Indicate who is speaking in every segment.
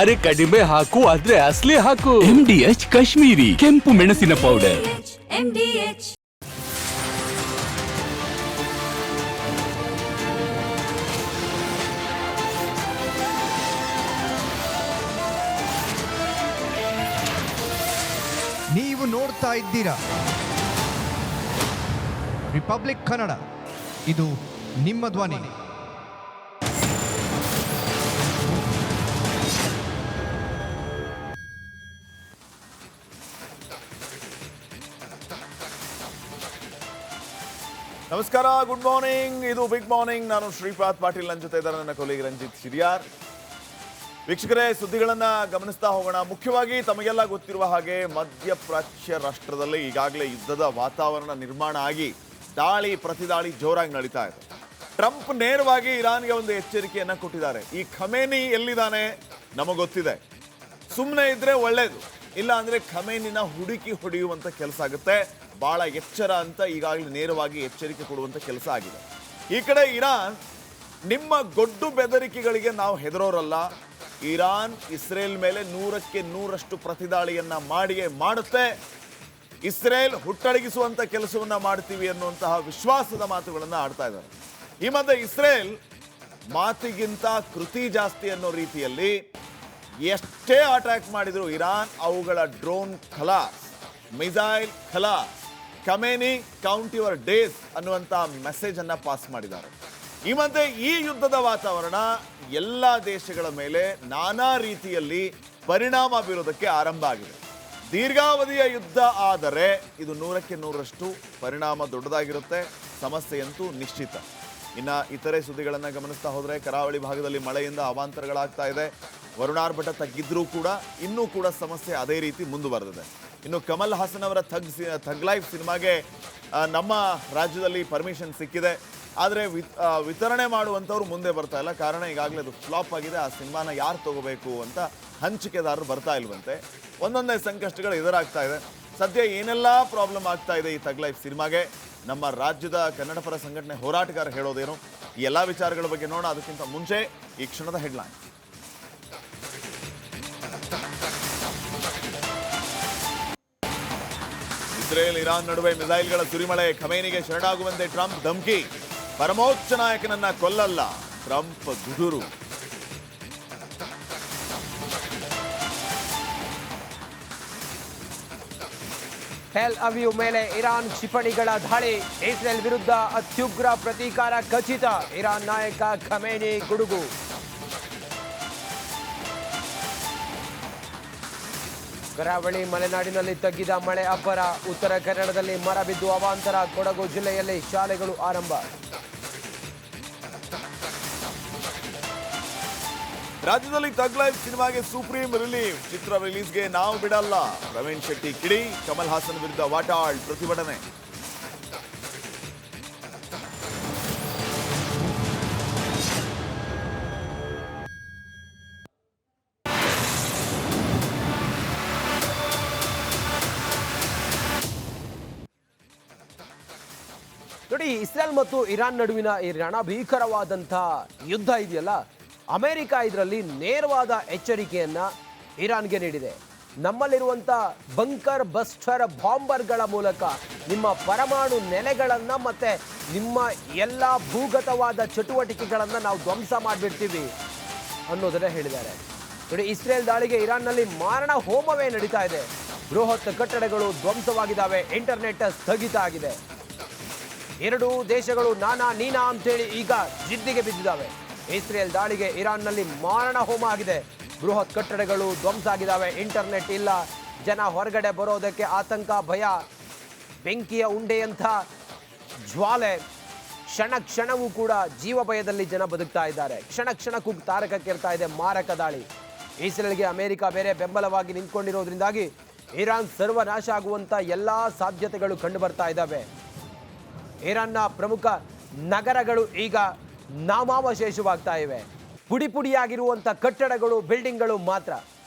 Speaker 1: ಅರೆ ಕಡಿಮೆ ಹಾಕು ಆದ್ರೆ ಅಸಲಿ ಹಾಕು.
Speaker 2: MDH ಕಾಶ್ಮೀರಿ ಕೆಂಪು ಮೆಣಸಿನ ಪೌಡರ್.
Speaker 3: MDH
Speaker 4: ನೀವು ನೋಡ್ತಾ ಇದ್ದೀರಾ ರಿಪಬ್ಲಿಕ್ ಕನ್ನಡ, ಇದು ನಿಮ್ಮ ಧ್ವನಿ.
Speaker 5: ನಮಸ್ಕಾರ, ಗುಡ್ ಮಾರ್ನಿಂಗ್. ಇದು ಬಿಗ್ ಮಾರ್ನಿಂಗ್. ನಾನು ಶ್ರೀಪಾದ್ ಪಾಟೀಲ್, ನನ್ನ ಜೊತೆ ಇದ್ದಾರೆ ನನ್ನ ಕೊಲೀಗ್ ರಂಜಿತ್ ಶಿರಿಯಾರ್. ವೀಕ್ಷಕರೇ, ಸುದ್ದಿಗಳನ್ನ ಗಮನಿಸ್ತಾ ಹೋಗೋಣ. ಮುಖ್ಯವಾಗಿ ತಮಗೆಲ್ಲ ಗೊತ್ತಿರುವ ಹಾಗೆ ಮಧ್ಯಪ್ರಾಚ್ಯ ರಾಷ್ಟ್ರದಲ್ಲಿ ಈಗಾಗಲೇ ಯುದ್ಧದ ವಾತಾವರಣ ನಿರ್ಮಾಣ ಆಗಿ ದಾಳಿ ಪ್ರತಿದಾಳಿ ಜೋರಾಗಿ ನಡೀತಾ ಇದೆ. ಟ್ರಂಪ್ ನೇರವಾಗಿ ಇರಾನ್ಗೆ ಒಂದು ಎಚ್ಚರಿಕೆಯನ್ನ ಕೊಟ್ಟಿದ್ದಾರೆ. ಈ ಖಮೇನಿ ಎಲ್ಲಿದ್ದಾನೆ ನಮಗೆ ಗೊತ್ತಿದೆ, ಸುಮ್ಮನೆ ಇದ್ರೆ ಒಳ್ಳೇದು, ಇಲ್ಲ ಅಂದ್ರೆ ಖಮೇನಿನ ಹುಡುಕಿ ಹೊಡೆಯುವಂತ ಕೆಲಸ ಆಗುತ್ತೆ, ಬಹಳ ಎಚ್ಚರ ಅಂತ ಈಗಾಗಲೇ ನೇರವಾಗಿ ಎಚ್ಚರಿಕೆ ಕೊಡುವಂತ ಕೆಲಸ ಆಗಿದೆ. ಈ ಕಡೆ ಇರಾನ್, ನಿಮ್ಮ ಗೊಡ್ಡು ಬೆದರಿಕೆಗಳಿಗೆ ನಾವು ಹೆದರೋರಲ್ಲ, ಇರಾನ್ ಇಸ್ರೇಲ್ ಮೇಲೆ 100ಕ್ಕೆ 100ರಷ್ಟು ಪ್ರತಿದಾಳಿಯನ್ನ ಮಾಡುತ್ತೆ, ಇಸ್ರೇಲ್ ಹುಟ್ಟಡಗಿಸುವಂತ ಕೆಲಸವನ್ನ ಮಾಡ್ತೀವಿ ಅನ್ನುವಂತಹ ವಿಶ್ವಾಸದ ಮಾತುಗಳನ್ನ ಆಡ್ತಾ ಇದ್ದಾರೆ. ಈ ಮಧ್ಯೆ ಇಸ್ರೇಲ್ ಮಾತಿಗಿಂತ ಕೃತಿ ಜಾಸ್ತಿ ಅನ್ನೋ ರೀತಿಯಲ್ಲಿ ಎಷ್ಟೇ ಅಟ್ಯಾಕ್ ಮಾಡಿದ್ರು ಇರಾನ್ ಅವುಗಳ ಡ್ರೋನ್ ಖಲಾಸ್, ಮಿಸೈಲ್ ಖಲಾಸ್, ಖಮೇನಿ ಕೌಂಟ್ ಯುವರ್ ಡೇಸ್ ಅನ್ನುವಂತ ಮೆಸೇಜ್ ಅನ್ನ ಪಾಸ್ ಮಾಡಿದ್ದಾರೆ. ಈ ಮಧ್ಯೆ ಈ ಯುದ್ಧದ ವಾತಾವರಣ ಎಲ್ಲ ದೇಶಗಳ ಮೇಲೆ ನಾನಾ ರೀತಿಯಲ್ಲಿ ಪರಿಣಾಮ ಬೀರೋದಕ್ಕೆ ಆರಂಭ ಆಗಿದೆ. ದೀರ್ಘಾವಧಿಯ ಯುದ್ಧ ಆದರೆ ಇದು 100ಕ್ಕೆ 100ರಷ್ಟು ಪರಿಣಾಮ ದೊಡ್ಡದಾಗಿರುತ್ತೆ, ಸಮಸ್ಯೆಯಂತೂ ನಿಶ್ಚಿತ. ಇನ್ನು ಇತರೆ ಸುದ್ದಿಗಳನ್ನು ಗಮನಿಸ್ತಾ ಹೋದರೆ, ಕರಾವಳಿ ಭಾಗದಲ್ಲಿ ಮಳೆಯಿಂದ ಅವಾಂತರಗಳಾಗ್ತಾ ಇದೆ. ವರುಣಾರ್ಭಟ ತಗ್ಗಿದ್ರೂ ಕೂಡ ಇನ್ನೂ ಕೂಡ ಸಮಸ್ಯೆ ಅದೇ ರೀತಿ ಮುಂದುವರೆದಿದೆ. ಇನ್ನು ಕಮಲ್ ಹಾಸನ್ ಅವರ ಥಗ್ ಲೈಫ್ ಸಿನಿಮಾಗೆ ನಮ್ಮ ರಾಜ್ಯದಲ್ಲಿ ಪರ್ಮಿಷನ್ ಸಿಕ್ಕಿದೆ, ಆದರೆ ವಿತರಣೆ ಮಾಡುವಂಥವ್ರು ಮುಂದೆ ಬರ್ತಾ ಇಲ್ಲ. ಕಾರಣ ಈಗಾಗಲೇ ಅದು ಫ್ಲಾಪ್ ಆಗಿದೆ. ಆ ಸಿನಿಮಾನ ಯಾರು ತಗೋಬೇಕು ಅಂತ ಹಂಚಿಕೆದಾರರು ಬರ್ತಾ ಇಲ್ವಂತೆ. ಒಂದೊಂದೇ ಸಂಕಷ್ಟಗಳು ಎದುರಾಗ್ತಾ ಇದೆ. ಸದ್ಯ ಏನೆಲ್ಲ ಪ್ರಾಬ್ಲಮ್ ಆಗ್ತಾ ಇದೆ ಈ ಥಗ್ ಲೈಫ್ ಸಿನಿಮಾಗೆ, ನಮ್ಮ ರಾಜ್ಯದ ಕನ್ನಡ ಪರ ಸಂಘಟನೆ ಹೋರಾಟಗಾರ ಹೇಳೋದೇನು, ಈ ಎಲ್ಲ ವಿಚಾರಗಳ ಬಗ್ಗೆ ನೋಡೋಣ. ಅದಕ್ಕಿಂತ ಮುಂಚೆ ಈ ಕ್ಷಣದ ಹೆಡ್ಲೈನ್. ಇಸ್ರೇಲ್ ಇರಾನ್ ನಡುವೆ ಮಿಸೈಲ್ಗಳ ಸುರಿಮಳೆ, ಖಮೇನಿಗೆ ಶರಣಾಗುವಂತೆ ಟ್ರಂಪ್ ಧಮಕಿ, ಪರಮೋಚ್ಚ ನಾಯಕನನ್ನ ಕೊಲ್ಲಲ್ಲ ಟ್ರಂಪ್ ಗುಡುರು.
Speaker 6: ಟೆಲ್ ಅವೀವ್ ಮೇಲೆ ಇರಾನ್ ಕ್ಷಿಪಣಿಗಳ ದಾಳಿ, ಇಸ್ರೇಲ್ ವಿರುದ್ಧ ಅತ್ಯುಗ್ರ ಪ್ರತೀಕಾರ ಖಚಿತ, ಇರಾನ್ ನಾಯಕ ಖಮೇನಿ ಗುಡುಗು. ಕರಾವಳಿ ಮಲೆನಾಡಿನಲ್ಲಿ ತಗ್ಗಿದ ಮಳೆ ಅಬ್ಬರ, ಉತ್ತರ ಕನ್ನಡದಲ್ಲಿ ಮರ ಬಿದ್ದು ಅವಾಂತರ, ಕೊಡಗು ಜಿಲ್ಲೆಯಲ್ಲಿ ಶಾಲೆಗಳು ಆರಂಭ.
Speaker 5: ರಾಜ್ಯದಲ್ಲಿ ಥಗ್ ಲೈಫ್ ಸಿನಿಮಾಗೆ ಸುಪ್ರೀಂ ರಿಲೀಫ್, ಚಿತ್ರ ರಿಲೀಸ್ಗೆ ನಾವು ಬಿಡಲ್ಲ, ಪ್ರವೀಣ್ ಶೆಟ್ಟಿ ಕಿಡಿ, ಕಮಲ್ ಹಾಸನ್ ವಿರುದ್ಧ ವಾಟಾಳ್ ಪ್ರತಿಭಟನೆ.
Speaker 6: ನೋಡಿ, ಇಸ್ರೇಲ್ ಮತ್ತು ಇರಾನ್ ನಡುವಿನ ಈ ರಣಭೀಕರವಾದಂಥ ಯುದ್ಧ ಇದೆಯಲ್ಲ, ಅಮೆರಿಕ ಇದರಲ್ಲಿ ನೇರವಾದ ಎಚ್ಚರಿಕೆಯನ್ನ ಇರಾನ್ಗೆ ನೀಡಿದೆ. ನಮ್ಮಲ್ಲಿರುವಂಥ ಬಂಕರ್ ಬಸ್ಟರ್ ಬಾಂಬರ್ಗಳ ಮೂಲಕ ನಿಮ್ಮ ಪರಮಾಣು ನೆಲೆಗಳನ್ನು ಮತ್ತೆ ನಿಮ್ಮ ಎಲ್ಲ ಭೂಗತವಾದ ಚಟುವಟಿಕೆಗಳನ್ನು ನಾವು ಧ್ವಂಸ ಮಾಡಿಬಿಡ್ತೀವಿ ಅನ್ನೋದನ್ನೇ ಹೇಳಿದ್ದಾರೆ. ನೋಡಿ, ಇಸ್ರೇಲ್ ದಾಳಿಗೆ ಇರಾನ್ನಲ್ಲಿ ಮಾರಣ ಹೋಮವೇ ನಡೀತಾ ಇದೆ. ಬೃಹತ್ ಕಟ್ಟಡಗಳು ಧ್ವಂಸವಾಗಿದ್ದಾವೆ, ಇಂಟರ್ನೆಟ್ ಸ್ಥಗಿತ ಆಗಿದೆ. ಎರಡೂ ದೇಶಗಳು ನಾನಾ ನೀನಾ ಅಂತೇಳಿ ಈಗ ಜಿದ್ದಿಗೆ ಬಿದ್ದಿದ್ದಾವೆ. ಇಸ್ರೇಲ್ ದಾಳಿಗೆ ಇರಾನ್ನಲ್ಲಿ ಮಾರಣ ಹೋಮ ಆಗಿದೆ, ಬೃಹತ್ ಕಟ್ಟಡಗಳು ಧ್ವಂಸ ಆಗಿದ್ದಾವೆ, ಇಂಟರ್ನೆಟ್ ಇಲ್ಲ, ಜನ ಹೊರಗಡೆ ಬರೋದಕ್ಕೆ ಆತಂಕ, ಭಯ, ಬೆಂಕಿಯ ಉಂಡೆಯಂಥ ಜ್ವಾಲೆ, ಕ್ಷಣ ಕ್ಷಣವೂ ಕೂಡ ಜೀವ ಭಯದಲ್ಲಿ ಜನ ಬದುಕ್ತಾ ಇದ್ದಾರೆ. ಕ್ಷಣ ಕ್ಷಣಕ್ಕೂ ತಾರಕಕ್ಕೇರ್ತಾ ಇದೆ ಮಾರಕ ದಾಳಿ. ಇಸ್ರೇಲ್ಗೆ ಅಮೆರಿಕ ಬೇರೆ ಬೆಂಬಲವಾಗಿ ನಿಂತ್ಕೊಂಡಿರೋದ್ರಿಂದಾಗಿ ಇರಾನ್ ಸರ್ವನಾಶ ಆಗುವಂಥ ಎಲ್ಲ ಸಾಧ್ಯತೆಗಳು ಕಂಡು ಬರ್ತಾ ಇದ್ದಾವೆ. ಇರಾನ್ನ ಪ್ರಮುಖ ನಗರಗಳು ಈಗ ನಾಮಾವಶೇಷವಾಗ್ತಾ ಇವೆ. ಪುಡಿ ಪುಡಿಯಾಗಿರುವಂಥ ಕಟ್ಟಡಗಳು, ಬಿಲ್ಡಿಂಗ್ಗಳು ಮಾತ್ರ.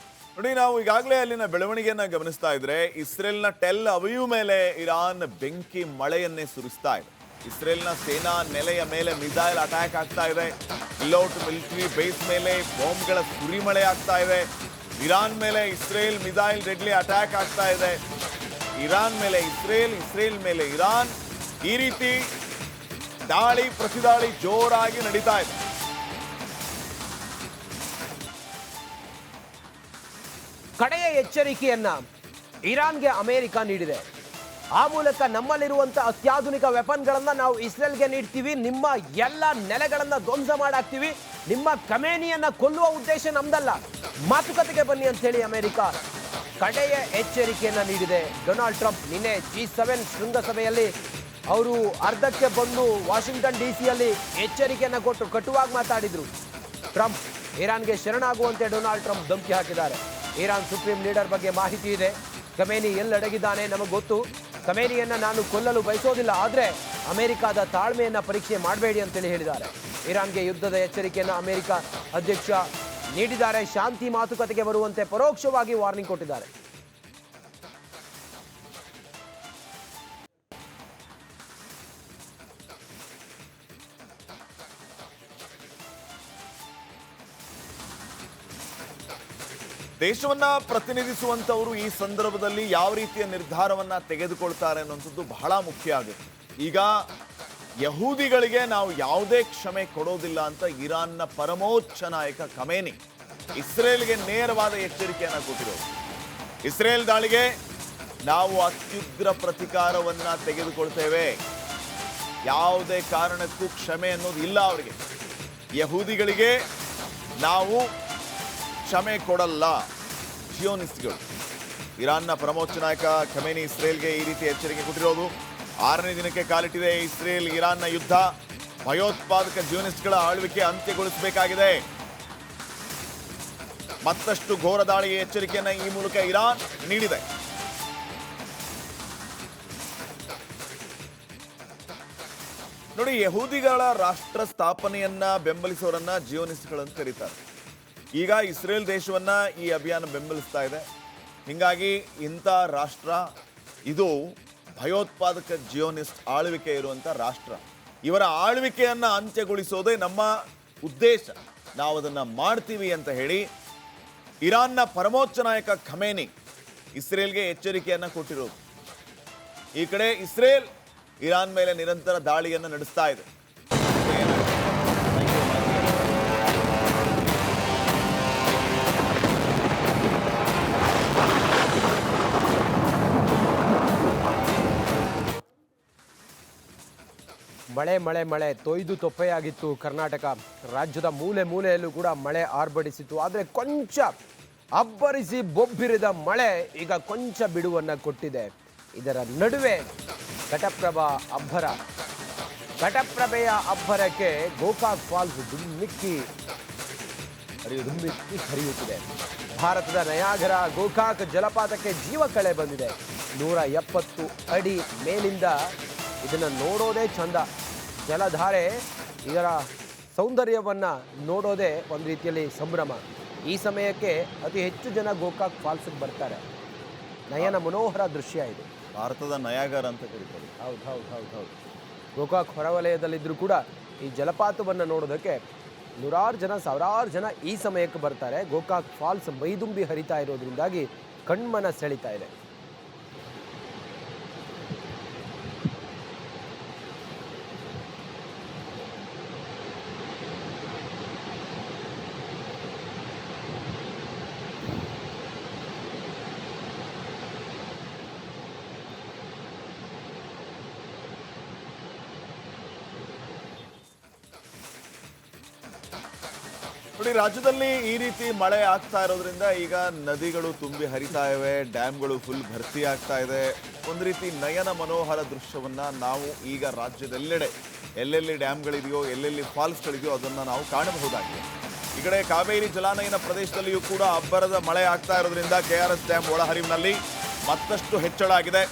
Speaker 5: ನೋಡಿ, ನಾವು ಈಗಾಗಲೇ ಅಲ್ಲಿನ ಬೆಳವಣಿಗೆಯನ್ನ ಗಮನಿಸ್ತಾ ಇದ್ರೆ, ಇಸ್ರೇಲ್ನ ಟೆಲ್ ಅವೀವ್ ಮೇಲೆ ಇರಾನ್ ಬೆಂಕಿ ಮಳೆಯನ್ನೇ ಸುರಿಸ್ತಾ ಇದೆ. ಇಸ್ರೇಲ್ನ ಸೇನಾ ನೆಲೆಯ ಮೇಲೆ ಮಿಸೈಲ್ ಅಟ್ಯಾಕ್ ಆಗ್ತಾ ಇದೆ. ಇಲ್ಲೌಟ್ ಮಿಲಿಟರಿ ಬೇಸ್ ಮೇಲೆ ಬಾಂಬ್ಗಳ ಸುರಿಮಳೆ ಆಗ್ತಾ ಇದೆ. ಇರಾನ್ ಮೇಲೆ ಇಸ್ರೇಲ್ ಮಿಸೈಲ್ ಡೆಡ್ಲಿ ಅಟ್ಯಾಕ್ ಆಗ್ತಾ ಇದೆ. ಇರಾನ್ ಮೇಲೆ ಇಸ್ರೇಲ್, ಇಸ್ರೇಲ್ ಮೇಲೆ ಇರಾನ್, ಈ ರೀತಿ ದಾಳಿ ಪ್ರತಿದಾಳಿ ಜೋರಾಗಿ ನಡೀತಾ ಇದೆ.
Speaker 6: ಕಡೆಯ ಎಚ್ಚರಿಕೆಯನ್ನ ಇರಾನ್ಗೆ ಅಮೆರಿಕ ನೀಡಿದೆ. ಆ ಮೂಲಕ ನಮ್ಮಲ್ಲಿರುವಂತಹ ಅತ್ಯಾಧುನಿಕ ವೆಪನ್ಗಳನ್ನ ನಾವು ಇಸ್ರೇಲ್ಗೆ ನೀಡ್ತೀವಿ, ನಿಮ್ಮ ಎಲ್ಲ ನೆಲೆಗಳನ್ನ ಧ್ವಂಸ ಮಾಡಾಕ್ತೀವಿ, ನಿಮ್ಮ ಖಮೇನಿಯನ್ನ ಕೊಲ್ಲುವ ಉದ್ದೇಶ ನಮ್ದಲ್ಲ, ಮಾತುಕತೆಗೆ ಬನ್ನಿ ಅಂತ ಹೇಳಿ ಅಮೆರಿಕ ಕಡೆಯ ಎಚ್ಚರಿಕೆಯನ್ನ ನೀಡಿದೆ. ಡೊನಾಲ್ಡ್ ಟ್ರಂಪ್ ನಿನ್ನೆ G7 ಶೃಂಗಸಭೆಯಲ್ಲಿ ಅವರು ಅರ್ಧಕ್ಕೆ ಬಂದು ವಾಷಿಂಗ್ಟನ್ DC ಎಚ್ಚರಿಕೆಯನ್ನ ಕೊಟ್ಟು ಕಟುವಾಗಿ ಮಾತಾಡಿದ್ರು. ಟ್ರಂಪ್ ಇರಾನ್ಗೆ ಶರಣಾಗುವಂತೆ ಡೊನಾಲ್ಡ್ ಟ್ರಂಪ್ ಧಮಕಿ ಹಾಕಿದ್ದಾರೆ. ಇರಾನ್ ಸುಪ್ರೀಂ ಲೀಡರ್ ಬಗ್ಗೆ ಮಾಹಿತಿ ಇದೆ, ಖಮೇನಿ ಎಲ್ಲಡಗಿದ್ದಾನೆ ನಮಗೆ ಗೊತ್ತು, ಖಮೇನಿಯನ್ನ ನಾನು ಕೊಲ್ಲಲು ಬಯಸೋದಿಲ್ಲ, ಆದರೆ ಅಮೆರಿಕದ ತಾಳ್ಮೆಯನ್ನ ಪರೀಕ್ಷೆ ಮಾಡಬೇಡಿ ಅಂತೇಳಿ ಹೇಳಿದ್ದಾರೆ. ಇರಾನ್ಗೆ ಯುದ್ಧದ ಎಚ್ಚರಿಕೆಯನ್ನು ಅಮೆರಿಕ ಅಧ್ಯಕ್ಷ ನೀಡಿದ್ದಾರೆ. ಶಾಂತಿ ಮಾತುಕತೆಗೆ ಬರುವಂತೆ ಪರೋಕ್ಷವಾಗಿ ವಾರ್ನಿಂಗ್ ಕೊಟ್ಟಿದ್ದಾರೆ.
Speaker 5: ದೇಶವನ್ನ ಪ್ರತಿನಿಧಿಸುವಂತವರು ಈ ಸಂದರ್ಭದಲ್ಲಿ ಯಾವ ರೀತಿಯ ನಿರ್ಧಾರವನ್ನ ತೆಗೆದುಕೊಳ್ತಾರೆ ಅನ್ನುವಂಥದ್ದು ಬಹಳ ಮುಖ್ಯ ಆಗುತ್ತೆ. ಈಗ ಯಹೂದಿಗಳಿಗೆ ನಾವು ಯಾವುದೇ ಕ್ಷಮೆ ಕೊಡೋದಿಲ್ಲ ಅಂತ ಇರಾನ್ನ ಪರಮೋಚ್ಚ ನಾಯಕ ಖಮೇನಿ ಇಸ್ರೇಲ್ಗೆ ನೇರವಾದ ಎಚ್ಚರಿಕೆಯನ್ನ ಕೊಟ್ಟಿರೋದು. ಇಸ್ರೇಲ್ ದಾಳಿಗೆ ನಾವು ಅತ್ಯುಗ್ರ ಪ್ರತಿಕಾರವನ್ನ ತೆಗೆದುಕೊಳ್ತೇವೆ, ಯಾವುದೇ ಕಾರಣಕ್ಕೂ ಕ್ಷಮೆ ಅನ್ನೋದು ಇಲ್ಲ ಅವರಿಗೆ. ಯಹೂದಿಗಳಿಗೆ ನಾವು ಕ್ಷಮೆ ಕೊಡಲ್ಲ. ಜಿಯೋನಿಸ್ಟ್ಗಳು, ಇರಾನ್ನ ಪರಮೋಚ್ಚ ನಾಯಕ ಖಮೇನಿ ಇಸ್ರೇಲ್ಗೆ ಈ ರೀತಿ ಎಚ್ಚರಿಕೆ ಕೊಟ್ಟಿರೋದು. 6ನೇ ದಿನಕ್ಕೆ ಕಾಲಿಟ್ಟಿದೆ ಇಸ್ರೇಲ್ ಇರಾನ್ನ ಯುದ್ಧ. ಭಯೋತ್ಪಾದಕ ಜಿಯೋನಿಸ್ಟ್ಗಳ ಆಳ್ವಿಕೆ ಅಂತ್ಯಗೊಳಿಸಬೇಕಾಗಿದೆ. ಮತ್ತಷ್ಟು ಘೋರ ದಾಳಿಗೆ ಎಚ್ಚರಿಕೆಯನ್ನ ಈ ಮೂಲಕ ಇರಾನ್ ನೀಡಿದೆ. ನೋಡಿ, ಯಹೂದಿಗಳ ರಾಷ್ಟ್ರ ಸ್ಥಾಪನೆಯನ್ನ ಬೆಂಬಲಿಸೋರನ್ನ ಜಿಯೋನಿಸ್ಟ್ಗಳಂತ ಕರೀತಾರೆ. ಈಗ ಇಸ್ರೇಲ್ ದೇಶವನ್ನ ಈ ಅಭಿಯಾನ ಬೆಂಬಲಿಸ್ತಾ ಇದೆ. ಹೀಗಾಗಿ ಇಂಥ ರಾಷ್ಟ್ರ ಇದು ಭಯೋತ್ಪಾದಕ ಜಿಯೋನಿಸ್ಟ್ ಆಳ್ವಿಕೆ ಇರುವಂಥ ರಾಷ್ಟ್ರ. ಇವರ ಆಳ್ವಿಕೆಯನ್ನ ಅಂತ್ಯಗೊಳಿಸೋದೇ ನಮ್ಮ ಉದ್ದೇಶ, ನಾವು ಅದನ್ನು ಮಾಡ್ತೀವಿ ಅಂತ ಹೇಳಿ ಇರಾನ್ನ ಪರಮೋಚ್ಚ ನಾಯಕ ಖಮೇನಿ ಇಸ್ರೇಲ್ಗೆ ಎಚ್ಚರಿಕೆಯನ್ನ ಕೊಟ್ಟಿರೋದು. ಈ ಕಡೆ ಇಸ್ರೇಲ್ ಇರಾನ್ ಮೇಲೆ ನಿರಂತರ ದಾಳಿಯನ್ನು ನಡೆಸ್ತಾ ಇದೆ.
Speaker 6: ಮಳೆ ಮಳೆ ಮಳೆ ತೊಯ್ದು ತೊಪ್ಪೆಯಾಗಿತ್ತು ಕರ್ನಾಟಕ. ರಾಜ್ಯದ ಮೂಲೆ ಮೂಲೆಯಲ್ಲೂ ಕೂಡ ಮಳೆ ಆರ್ಭಟಿಸಿತು. ಆದರೆ ಕೊಂಚ ಅಬ್ಬರಿಸಿ ಬೊಬ್ಬಿರಿದ ಮಳೆ ಈಗ ಕೊಂಚ ಬಿಡುವನ್ನು ಕೊಟ್ಟಿದೆ. ಇದರ ನಡುವೆ ಘಟಪ್ರಭೆಯ ಅಬ್ಬರಕ್ಕೆ ಗೋಕಾಕ್ ಫಾಲ್ಸ್ ದುಮ್ಮಿಕ್ಕಿ ಹರಿಯುತ್ತಿದೆ. ಭಾರತದ ನಯಾಗರ ಗೋಕಾಕ್ ಜಲಪಾತಕ್ಕೆ ಜೀವ ಕಳೆ ಬಂದಿದೆ. 170 ಅಡಿ ಮೇಲಿಂದ ಇದನ್ನು ನೋಡೋದೇ ಚಂದ. ಜಲಧಾರೆ ಇದರ ಸೌಂದರ್ಯವನ್ನು ನೋಡೋದೇ ಒಂದು ರೀತಿಯಲ್ಲಿ ಸಂಭ್ರಮ. ಈ ಸಮಯಕ್ಕೆ ಅತಿ ಹೆಚ್ಚು ಜನ ಗೋಕಾಕ್ ಫಾಲ್ಸ್ಗೆ ಬರ್ತಾರೆ. ನಯನ ಮನೋಹರ ದೃಶ್ಯ ಇದು.
Speaker 5: ಭಾರತದ ನಯಾಗರ ಅಂತ ಕರೀತಾರೆ.
Speaker 6: ಹೌದು. ಗೋಕಾಕ್ ಹೊರವಲಯದಲ್ಲಿದ್ದರೂ ಕೂಡ ಈ ಜಲಪಾತವನ್ನು ನೋಡೋದಕ್ಕೆ ನೂರಾರು ಜನ, ಸಾವಿರಾರು ಜನ ಈ ಸಮಯಕ್ಕೆ ಬರ್ತಾರೆ. ಗೋಕಾಕ್ ಫಾಲ್ಸ್ ಮೈದುಂಬಿ ಹರಿತಾ ಇರೋದ್ರಿಂದಾಗಿ ಕಣ್ಮನ ಸೆಳೀತಾ ಇದೆ.
Speaker 5: ನೋಡಿ, ರಾಜ್ಯದಲ್ಲಿ ಈ ರೀತಿ ಮಳೆ ಆಗ್ತಾ ಇರೋದ್ರಿಂದ ಈಗ ನದಿಗಳು ತುಂಬಿ ಹರಿತಾ ಇವೆ, ಡ್ಯಾಮ್ಗಳು ಫುಲ್ ಭರ್ತಿ ಆಗ್ತಾ ಇದೆ. ಒಂದು ರೀತಿ ನಯನ ಮನೋಹರ ದೃಶ್ಯವನ್ನ ನಾವು ಈಗ ರಾಜ್ಯದೆಲ್ಲೆಡೆ ಎಲ್ಲೆಲ್ಲಿ ಡ್ಯಾಮ್ಗಳಿದೆಯೋ, ಎಲ್ಲೆಲ್ಲಿ ಫಾಲ್ಸ್ಗಳಿದೆಯೋ ಅದನ್ನು ನಾವು ಕಾಣಬಹುದಾಗಿದೆ. ಈ ಕಡೆ ಕಾವೇರಿ ಜಲಾನಯನ ಪ್ರದೇಶದಲ್ಲಿಯೂ ಕೂಡ ಅಬ್ಬರದ ಮಳೆ ಆಗ್ತಾ ಇರೋದ್ರಿಂದ KRS ಡ್ಯಾಮ್ ಒಳಹರಿವಿನಲ್ಲಿ ಮತ್ತಷ್ಟು ಹೆಚ್ಚಳ ಆಗಿದೆ.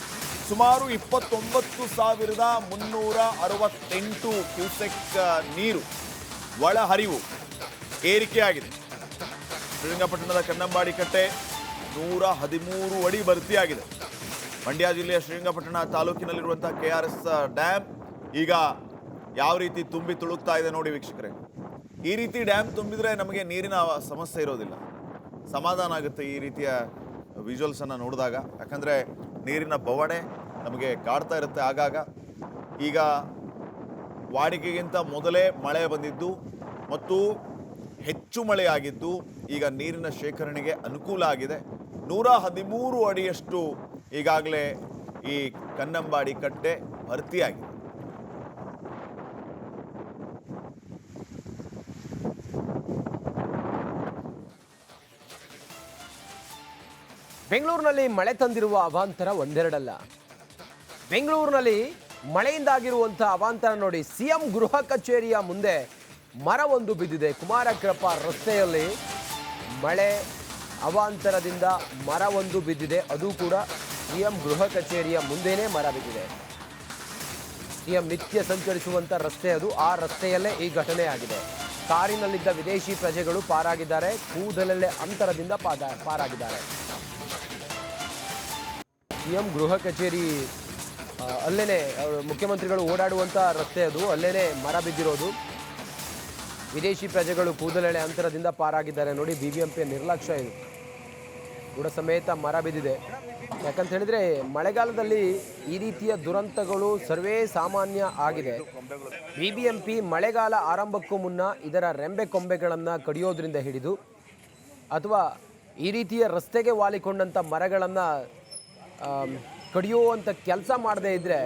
Speaker 5: ಸುಮಾರು 29,368 ಕ್ಯೂಸೆಕ್ ನೀರು ಒಳಹರಿವು ಏರಿಕೆಯಾಗಿದೆ. ಶ್ರೀರಂಗಪಟ್ಟಣದ ಕನ್ನಂಬಾಡಿ ಕಟ್ಟೆ 113 ಅಡಿ ಭರ್ತಿಯಾಗಿದೆ. ಮಂಡ್ಯ ಜಿಲ್ಲೆಯ ಶ್ರೀರಂಗಪಟ್ಟಣ ತಾಲೂಕಿನಲ್ಲಿರುವಂತಹ KRS ಡ್ಯಾಮ್ ಈಗ ಯಾವ ರೀತಿ ತುಂಬಿ ತುಳುಕ್ತಾ ಇದೆ ನೋಡಿ ವೀಕ್ಷಕರೇ. ಈ ರೀತಿ ಡ್ಯಾಮ್ ತುಂಬಿದ್ರೆ ನಮಗೆ ನೀರಿನ ಸಮಸ್ಯೆ ಇರೋದಿಲ್ಲ, ಸಮಾಧಾನ ಆಗುತ್ತೆ ಈ ರೀತಿಯ ವಿಜುವಲ್ಸನ್ನು ನೋಡಿದಾಗ. ಯಾಕಂದರೆ ನೀರಿನ ಬವಣೆ ನಮಗೆ ಕಾಡ್ತಾ ಇರುತ್ತೆ ಆಗಾಗ. ಈಗ ವಾಡಿಕೆಗಿಂತ ಮೊದಲೇ ಮಳೆ ಬಂದಿದ್ದು ಮತ್ತು ಹೆಚ್ಚು ಮಳೆಯಾಗಿದ್ದು ಈಗ ನೀರಿನ ಶೇಖರಣೆಗೆ ಅನುಕೂಲ ಆಗಿದೆ. 113 ಅಡಿಯಷ್ಟು ಈಗಾಗಲೇ ಈ ಕನ್ನಂಬಾಡಿ ಕಟ್ಟೆ ಭರ್ತಿಯಾಗಿದೆ.
Speaker 6: ಬೆಂಗಳೂರಿನಲ್ಲಿ ಮಳೆ ತಂದಿರುವ ಅವಾಂತರ ಒಂದೆರಡಲ್ಲ. ಬೆಂಗಳೂರಿನಲ್ಲಿ ಮಳೆಯಿಂದಾಗಿರುವಂಥ ಅವಾಂತರ ನೋಡಿ. ಸಿಎಂ ಗೃಹ ಕಚೇರಿಯ ಮುಂದೆ ಮರವೊಂದು ಬಿದ್ದಿದೆ. ಕುಮಾರಕೃಪ ರಸ್ತೆಯಲ್ಲಿ ಮಳೆ ಅವಾಂತರದಿಂದ ಮರವೊಂದು ಬಿದ್ದಿದೆ. ಅದು ಕೂಡ ಸಿಎಂ ಗೃಹ ಕಚೇರಿಯ ಮುಂದೆನೇ ಮರ ಬಿದ್ದಿದೆ. ಸಿಎಂ ನಿತ್ಯ ಸಂಚರಿಸುವಂಥ ರಸ್ತೆ ಅದು. ಆ ರಸ್ತೆಯಲ್ಲೇ ಈ ಘಟನೆ ಆಗಿದೆ. ಕಾರಿನಲ್ಲಿದ್ದ ವಿದೇಶಿ ಪ್ರಜೆಗಳು ಪಾರಾಗಿದ್ದಾರೆ. ಕೂದಲಲ್ಲೇ ಅಂತರದಿಂದ ಪಾರಾಗಿದ್ದಾರೆ. ಸಿಎಂ ಗೃಹ ಕಚೇರಿ ಅಲ್ಲೇನೆ ಮುಖ್ಯಮಂತ್ರಿಗಳು ಓಡಾಡುವಂಥ ರಸ್ತೆ ಅದು. ಅಲ್ಲೇನೆ ಮರ ಬಿದ್ದಿರೋದು. ವಿದೇಶಿ ಪ್ರಜೆಗಳು ಕೂದಲೆಳೆ ಅಂತರದಿಂದ ಪಾರಾಗಿದ್ದಾರೆ ನೋಡಿ. ಬಿಬಿಎಂಪಿಯ ನಿರ್ಲಕ್ಷ್ಯ ಇದು. ಕೂಡ ಸಮೇತ ಮರ ಬಿದ್ದಿದೆ. ಯಾಕಂತ ಹೇಳಿದ್ರೆ ಮಳೆಗಾಲದಲ್ಲಿ ಈ ರೀತಿಯ ದುರಂತಗಳು ಸರ್ವೇ ಸಾಮಾನ್ಯ ಆಗಿದೆ. ಬಿಬಿಎಂಪಿ ಮಳೆಗಾಲ ಆರಂಭಕ್ಕೂ ಮುನ್ನ ಇದರ ರೆಂಬೆ ಕೊಂಬೆಗಳನ್ನು ಕಡಿಯೋದ್ರಿಂದ ಹಿಡಿದು ಅಥವಾ ಈ ರೀತಿಯ ರಸ್ತೆಗೆ ವಾಲಿಕೊಂಡಂಥ ಮರಗಳನ್ನು ಕಡಿಯುವಂಥ ಕೆಲಸ ಮಾಡದೇ ಇದ್ದರೆ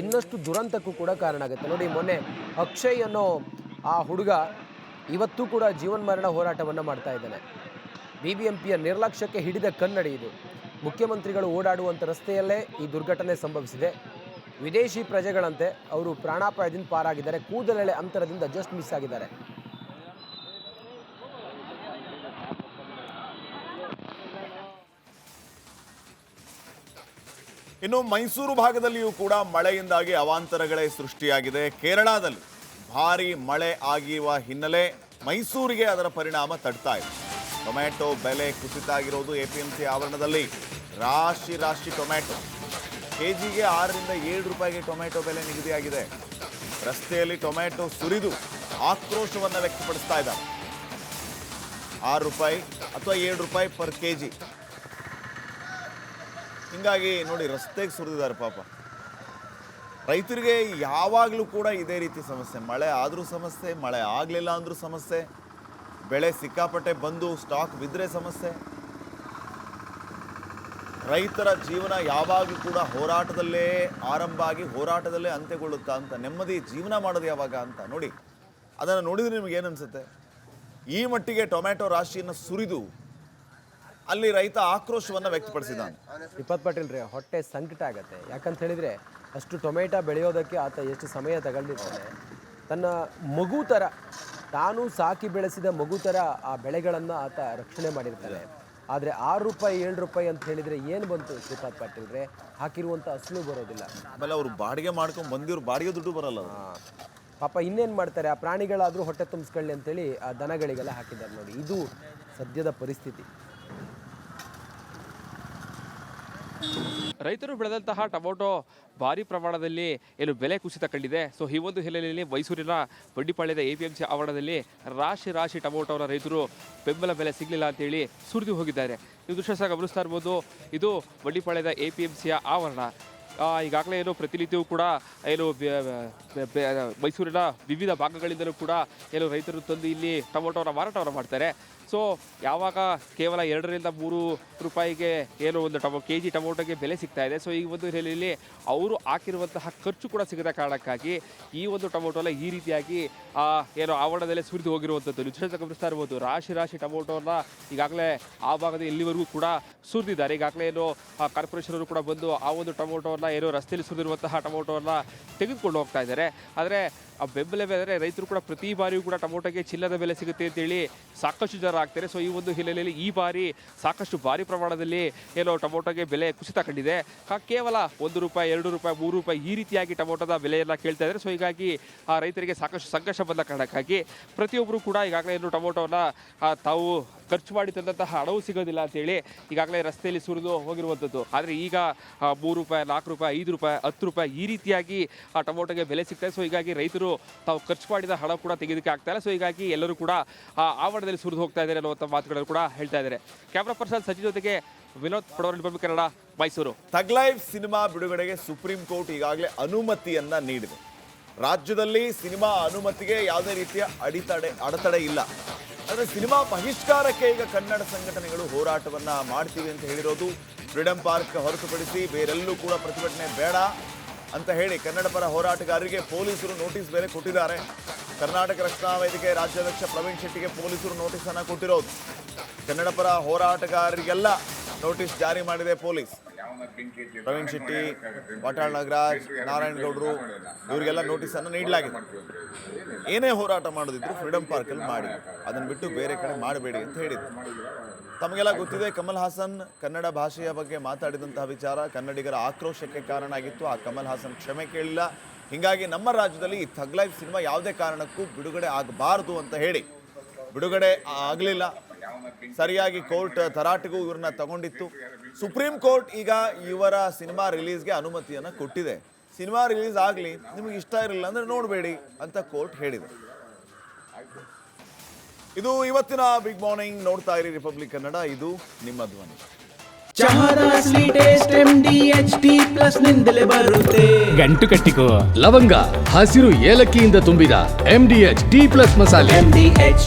Speaker 6: ಇನ್ನಷ್ಟು ದುರಂತಕ್ಕೂ ಕೂಡ ಕಾರಣ ಆಗುತ್ತೆ ನೋಡಿ. ಮೊನ್ನೆ ಅಕ್ಷಯ್ ಅನ್ನೋ ಆ ಹುಡುಗ ಇವತ್ತೂ ಕೂಡ ಜೀವನ್ಮರಣ ಹೋರಾಟವನ್ನು ಮಾಡ್ತಾ ಇದ್ದಾನೆ. ಬಿಬಿಎಂಪಿಯ ನಿರ್ಲಕ್ಷ್ಯಕ್ಕೆ ಹಿಡಿದ ಕನ್ನಡಿ ಇದು. ಮುಖ್ಯಮಂತ್ರಿಗಳು ಓಡಾಡುವಂಥ ರಸ್ತೆಯಲ್ಲೇ ಈ ದುರ್ಘಟನೆ ಸಂಭವಿಸಿದೆ. ವಿದೇಶಿ ಪ್ರಜೆಗಳಂತೆ ಅವರು ಪ್ರಾಣಾಪಾಯದಿಂದ ಪಾರಾಗಿದ್ದಾರೆ. ಕೂದಲೆಳೆ ಅಂತರದಿಂದ ಜಸ್ಟ್ ಮಿಸ್ ಆಗಿದ್ದಾರೆ.
Speaker 5: ಇನ್ನು ಮೈಸೂರು ಭಾಗದಲ್ಲಿಯೂ ಕೂಡ ಮಳೆಯಿಂದಾಗಿ ಅವಾಂತರಗಳೇ ಸೃಷ್ಟಿಯಾಗಿದೆ. ಕೇರಳದಲ್ಲಿ ಭಾರಿ ಮಳೆ ಆಗಿರುವ ಹಿನ್ನೆಲೆ ಮೈಸೂರಿಗೆ ಅದರ ಪರಿಣಾಮ ತಡ್ತಾ ಇದೆ. ಟೊಮ್ಯಾಟೊ ಬೆಲೆ ಕುಸಿತ ಆಗಿರೋದು ಎಪಿಎಂಸಿ ಆವರಣದಲ್ಲಿ. ರಾಶಿ ಟೊಮ್ಯಾಟೊ ಕೆಜಿಗೆ 6 ರಿಂದ 7 ರೂಪಾಯಿಗೆ ಟೊಮ್ಯಾಟೊ ಬೆಲೆ ನಿಗದಿಯಾಗಿದೆ. ರಸ್ತೆಯಲ್ಲಿ ಟೊಮ್ಯಾಟೊ ಸುರಿದು ಆಕ್ರೋಶವನ್ನು ವ್ಯಕ್ತಪಡಿಸ್ತಾ ಇದ್ದಾರೆ. 6 ರೂಪಾಯಿ ಅಥವಾ 7 ರೂಪಾಯಿ ಪರ್ ಕೆಜಿ. ಹಿಂಗಾಗಿ ನೋಡಿ ರಸ್ತೆಗೆ ಸುರಿದಿದ್ದಾರೆ ಪಾಪ. ರೈತರಿಗೆ ಯಾವಾಗಲೂ ಕೂಡ ಇದೇ ರೀತಿ ಸಮಸ್ಯೆ. ಮಳೆ ಆದರೂ ಸಮಸ್ಯೆ, ಮಳೆ ಆಗಲಿಲ್ಲ ಅಂದರೂ ಸಮಸ್ಯೆ, ಬೆಳೆ ಸಿಕ್ಕಾಪಟ್ಟೆ ಬಂದು ಸ್ಟಾಕ್ ಬಿದ್ದರೆ ಸಮಸ್ಯೆ. ರೈತರ ಜೀವನ ಯಾವಾಗಲೂ ಕೂಡ ಹೋರಾಟದಲ್ಲೇ ಆರಂಭ ಆಗಿ ಹೋರಾಟದಲ್ಲೇ ಅಂತ್ಯಗೊಳ್ಳುತ್ತಾ ಅಂತ. ನೆಮ್ಮದಿ ಜೀವನ ಮಾಡೋದು ಯಾವಾಗ ಅಂತ ನೋಡಿ. ಅದನ್ನು ನೋಡಿದರೆ ನಿಮ್ಗೆ ಏನನ್ಸುತ್ತೆ? ಈ ಮಟ್ಟಿಗೆ ಟೊಮ್ಯಾಟೊ ರಾಶಿಯನ್ನು ಸುರಿದು ಅಲ್ಲಿ ರೈತ ಆಕ್ರೋಶವನ್ನು ವ್ಯಕ್ತಪಡಿಸಿದ್ದಾನೆ.
Speaker 6: ವಿಪತ್ ಪಾಟೀಲ್ ರೀ, ಹೊಟ್ಟೆ ಸಂಕಟ ಆಗತ್ತೆ. ಯಾಕಂತ ಹೇಳಿದರೆ ಅಷ್ಟು ಟೊಮೆಟೊ ಬೆಳೆಯೋದಕ್ಕೆ ಆತ ಎಷ್ಟು ಸಮಯ ತಗೊಂಡಿರ್ತಾನೆ. ತನ್ನ ಮಗು ಥರ, ತಾನು ಸಾಕಿ ಬೆಳೆಸಿದ ಮಗು ಥರ ಆ ಬೆಳೆಗಳನ್ನು ಆತ ರಕ್ಷಣೆ ಮಾಡಿರ್ತಾನೆ. ಆದರೆ 6 ರೂಪಾಯಿ 7 ರೂಪಾಯಿ ಅಂತ ಹೇಳಿದರೆ ಏನು ಬಂತು ಶ್ರೀಪಾದ್ ಪಾಟೀಲ್ ರೇ? ಹಾಕಿರುವಂಥ ಅಸಲು ಬರೋದಿಲ್ಲ.
Speaker 5: ಆಮೇಲೆ ಅವರು ಬಾಡಿಗೆ ಮಾಡ್ಕೊಂಡು ಬಂದಿವ್ರು ಬಾಡಿಗೆ ದುಡ್ಡು ಬರಲ್ಲ.
Speaker 6: ಪಾಪ ಇನ್ನೇನು ಮಾಡ್ತಾರೆ? ಆ ಪ್ರಾಣಿಗಳಾದರೂ ಹೊಟ್ಟೆ ತುಂಬಿಸ್ಕೊಳ್ಳಿ ಅಂತೇಳಿ ಆ ದನಗಳಿಗೆಲ್ಲ ಹಾಕಿದ್ದಾರೆ ನೋಡಿ. ಇದು ಸದ್ಯದ ಪರಿಸ್ಥಿತಿ.
Speaker 3: ರೈತರು ಬೆಳೆದಂತಹ ಟೊಮೊಟೊ ಭಾರಿ ಪ್ರಮಾಣದಲ್ಲಿ ಏನು ಬೆಲೆ ಕುಸಿತ ಕಂಡಿದೆ. ಸೊ ಈ ಒಂದು ಹಿನ್ನೆಲೆಯಲ್ಲಿ ಮೈಸೂರಿನ ಬಂಡಿಪಾಳ್ಯದ ಎಪಿಎಂಸಿ ಆವರಣದಲ್ಲಿ ರಾಶಿ ಟೊಮೊಟೊನ ರೈತರು ಬೆಂಬಲ ಬೆಲೆ ಸಿಗಲಿಲ್ಲ ಅಂತೇಳಿ ಸುರಿದು ಹೋಗಿದ್ದಾರೆ. ನೀವು ದೃಶ್ಯ ಸಹ ಗಮನಿಸ್ತಾ ಇರ್ಬೋದು. ಇದು ಬಂಡಿಪಾಳ್ಯದ ಎಪಿಎಂಸಿಯ ಆವರಣ. ಈಗಾಗಲೇ ಏನು ಪ್ರತಿನಿತ್ಯವೂ ಕೂಡ ಏನು ಮೈಸೂರಿನ ವಿವಿಧ ಭಾಗಗಳಿಂದಲೂ ಕೂಡ ಏನು ರೈತರು ತಂದು ಇಲ್ಲಿ ಟೊಮೊಟೊನ ಮಾರಾಟವನ್ನು ಮಾಡ್ತಾರೆ. ಸೊ ಯಾವಾಗ ಕೇವಲ 2 ರಿಂದ 3 ರೂಪಾಯಿಗೆ ಏನು ಒಂದು ಕೆಜಿ ಟೊಮೊಟೊಗೆ ಬೆಲೆ ಸಿಗ್ತಾ ಇದೆ. ಸೊ ಈ ಒಂದು ಹಿನ್ನೆಲೆಯಲ್ಲಿ ಅವರು ಹಾಕಿರುವಂತಹ ಖರ್ಚು ಕೂಡ ಸಿಗದ ಕಾರಣಕ್ಕಾಗಿ ಈ ಒಂದು ಟೊಮೊಟೊನ ಈ ರೀತಿಯಾಗಿ ಏನು ಆವರಣದಲ್ಲೇ ಸುರಿದು ಹೋಗಿರುವಂಥದ್ದು ವಿಶೇಷ ಗಮನಿಸ್ತಾ ಇರ್ಬೋದು. ರಾಶಿ ಟೊಮೊಟೊನ ಈಗಾಗಲೇ ಆ ಭಾಗದ ಇಲ್ಲಿವರೆಗೂ ಕೂಡ ಸುರಿದಿದ್ದಾರೆ. ಈಗಾಗಲೇ ಏನು ಕಾರ್ಪೊರೇಷನ್ ಅವರು ಕೂಡ ಬಂದು ಆ ಒಂದು ಟೊಮೊಟೊನ ಏನು ರಸ್ತೆಯಲ್ಲಿ ಸುರಿದಿರುವಂತಹ ಟೊಮೊಟೊನ ತೆಗೆದುಕೊಂಡು ಹೋಗ್ತಾ ಇದ್ದಾರೆ. ಆದರೆ ಆ ಬೆಂಬಲ ಬೆಲೆ ರೈತರು ಕೂಡ ಪ್ರತಿ ಬಾರಿಯೂ ಕೂಡ ಟೊಮೊಟೊಗೆ ಚಿಲ್ಲದ ಬೆಲೆ ಸಿಗುತ್ತೆ ಅಂತೇಳಿ ಸಾಕಷ್ಟು ಜನ ಆಗ್ತಾರೆ. ಸೊ ಈ ಒಂದು ಹಿನ್ನೆಲೆಯಲ್ಲಿ ಈ ಬಾರಿ ಸಾಕಷ್ಟು ಭಾರಿ ಪ್ರಮಾಣದಲ್ಲಿ ಏನೋ ಟೊಮೊಟೊಗೆ ಬೆಲೆ ಕುಸಿತ ಕಂಡಿದೆ. ಕೇವಲ ₹1, ₹2, ₹3 ಈ ರೀತಿಯಾಗಿ ಟೊಮೊಟೊದ ಬೆಲೆಯನ್ನ ಕೇಳ್ತಾ ಇದ್ದಾರೆ. ಸೊ ಹೀಗಾಗಿ ಆ ರೈತರಿಗೆ ಸಾಕಷ್ಟು ಸಂಘರ್ಷ ಬಂದ ಕಾರಣಕ್ಕಾಗಿ ಪ್ರತಿಯೊಬ್ಬರು ಕೂಡ ಈಗಾಗಲೇ ಏನು ಟೊಮೊಟೊನ ತಾವು ಖರ್ಚು ಮಾಡಿ ತಂದಂತಹ ಹಣವು ಸಿಗೋದಿಲ್ಲ ಅಂತೇಳಿ ಈಗಾಗಲೇ ರಸ್ತೆಯಲ್ಲಿ ಸುರಿದು ಹೋಗಿರುವಂಥದ್ದು. ಆದರೆ ಈಗ ₹3, ₹4, ₹5, ₹10 ಈ ರೀತಿಯಾಗಿ ಆ ಟೊಮೊಟೊಗೆ ಬೆಲೆ ಸಿಗ್ತದೆ. ಸೊ ಹೀಗಾಗಿ ರೈತರು ತಾವು ಖರ್ಚು ಮಾಡಿದ ಹಣ ಕೂಡ ತೆಗೆದಕ್ಕೆ ಆಗ್ತಾ ಇಲ್ಲ. ಸೊ ಹೀಗಾಗಿ ಎಲ್ಲರೂ ಕೂಡ ಆ ಆವರಣದಲ್ಲಿ ಸುರಿದು ಹೋಗ್ತಾ ಇದ್ದಾರೆ ಅನ್ನುವಂಥ ಮಾತುಗಳನ್ನು ಕೂಡ ಹೇಳ್ತಾ ಇದ್ದಾರೆ. ಕ್ಯಾಮ್ರಾ ಪರ್ಸನ್ ಸಚಿನ್ ಜೊತೆಗೆ Vinod Padavar, republic Kannada, Mysuru.
Speaker 5: Thug life cinema ಬಿಡುಗಡೆಗೆ ಸುಪ್ರೀಂ ಕೋರ್ಟ್ ಈಗಾಗಲೇ ಅನುಮತಿಯನ್ನ ನೀಡಿದೆ. ರಾಜ್ಯದಲ್ಲಿ ಸಿನಿಮಾ ಅನುಮತಿಗೆ ಯಾವುದೇ ರೀತಿಯ ಅಡೆತಡೆ ಇಲ್ಲ. ಆದರೆ ಸಿನಿಮಾ ಬಹಿಷ್ಕಾರಕ್ಕೆ ಈಗ ಕನ್ನಡ ಸಂಘಟನೆಗಳು ಹೋರಾಟವನ್ನ ಮಾಡ್ತೀವಿ ಅಂತ ಹೇಳಿರೋದು. ಫ್ರೀಡಂ ಪಾರ್ಕ್ ಹೊರತುಪಡಿಸಿ ಬೇರೆಲ್ಲೂ ಕೂಡ ಪ್ರತಿಭಟನೆ ಬೇಡ ಅಂತ ಹೇಳಿ ಕನ್ನಡ ಪರ ಹೋರಾಟಗಾರರಿಗೆ ಪೊಲೀಸರು ನೋಟಿಸ್ ಬೇರೆ ಕೊಟ್ಟಿದ್ದಾರೆ. ಕರ್ನಾಟಕ ರಕ್ಷಣಾ ವೇದಿಕೆ ರಾಜ್ಯಾಧ್ಯಕ್ಷ ಪ್ರವೀಣ್ ಶೆಟ್ಟಿಗೆ ಪೊಲೀಸರು ನೋಟಿಸ್ ಅನ್ನ ಕೊಟ್ಟಿರೋದು. ಕನ್ನಡ ಪರ ಹೋರಾಟಗಾರರಿಗೆಲ್ಲ ನೋಟಿಸ್ ಜಾರಿ ಮಾಡಿದೆ ಪೊಲೀಸ್. ಪ್ರವೀಣ್ ಶೆಟ್ಟಿ, ವಾಟಾಳ್ ನಾಗರಾಜ್, ನಾರಾಯಣಗೌಡರು ಇವರಿಗೆಲ್ಲ ನೋಟಿಸ್ ಅನ್ನು ನೀಡಲಾಗಿದೆ. ಏನೇ ಹೋರಾಟ ಮಾಡೋದಿದ್ರು ಫ್ರೀಡಂ ಪಾರ್ಕಲ್ಲಿ ಮಾಡಿ, ಅದನ್ನು ಬಿಟ್ಟು ಬೇರೆ ಕಡೆ ಮಾಡಬೇಡಿ ಅಂತ ಹೇಳಿದ್ರು. ತಮಗೆಲ್ಲ ಗೊತ್ತಿದೆ, ಕಮಲ್ ಹಾಸನ್ ಕನ್ನಡ ಭಾಷೆಯ ಬಗ್ಗೆ ಮಾತಾಡಿದಂತಹ ವಿಚಾರ ಕನ್ನಡಿಗರ ಆಕ್ರೋಶಕ್ಕೆ ಕಾರಣ ಆಗಿತ್ತು. ಆ ಕಮಲ್ ಹಾಸನ್ ಕ್ಷಮೆ ಕೇಳಿಲ್ಲ. ಹೀಗಾಗಿ ನಮ್ಮ ರಾಜ್ಯದಲ್ಲಿ ಈ ಥಗ್ ಲೈಫ್ ಸಿನಿಮಾ ಯಾವುದೇ ಕಾರಣಕ್ಕೂ ಬಿಡುಗಡೆ ಆಗಬಾರ್ದು ಅಂತ ಹೇಳಿ ಬಿಡುಗಡೆ ಆಗಲಿಲ್ಲ. ಸರಿಯಾಗಿ ಕೋರ್ಟ್ ತರಾಟೆಗೂ ಇವ್ರನ್ನ ತಗೊಂಡಿತ್ತು. ಸುಪ್ರೀಂ ಕೋರ್ಟ್ ಈಗ ಇವರ ಸಿನಿಮಾ ರಿಲೀಸ್ಗೆ ಅನುಮತಿಯನ್ನು ಕೊಟ್ಟಿದೆ. ಸಿನಿಮಾ ರಿಲೀಸ್ ಆಗಲಿ, ನಿಮಗೆ ಇಷ್ಟ ಇರಲಿಲ್ಲ ಅಂದರೆ ನೋಡಬೇಡಿ ಅಂತ ಕೋರ್ಟ್ ಹೇಳಿದೆ. ಇದು ಇವತ್ತಿನ ಬಿಗ್ ಮಾರ್ನಿಂಗ್. ನೋಡ್ತಾ ಇರಿ ರಿಪಬ್ಲಿಕ್ ಕನ್ನಡ, ಇದು ನಿಮ್ಮ ಧ್ವನಿ.
Speaker 7: ಚಹಾದ ಸ್ವೀಟೆಸ್ಟ್ MDHD+ ನಿಂದಲೇ ಬರುತ್ತೆ.
Speaker 2: ಗಂಟು ಕಟ್ಟಿಕೋ.
Speaker 1: ಲವಂಗ, ಹಸಿರು ಏಲಕ್ಕಿಯಿಂದ ತುಂಬಿದ MDH D+ ಮಸಾಲೆ.
Speaker 7: MDH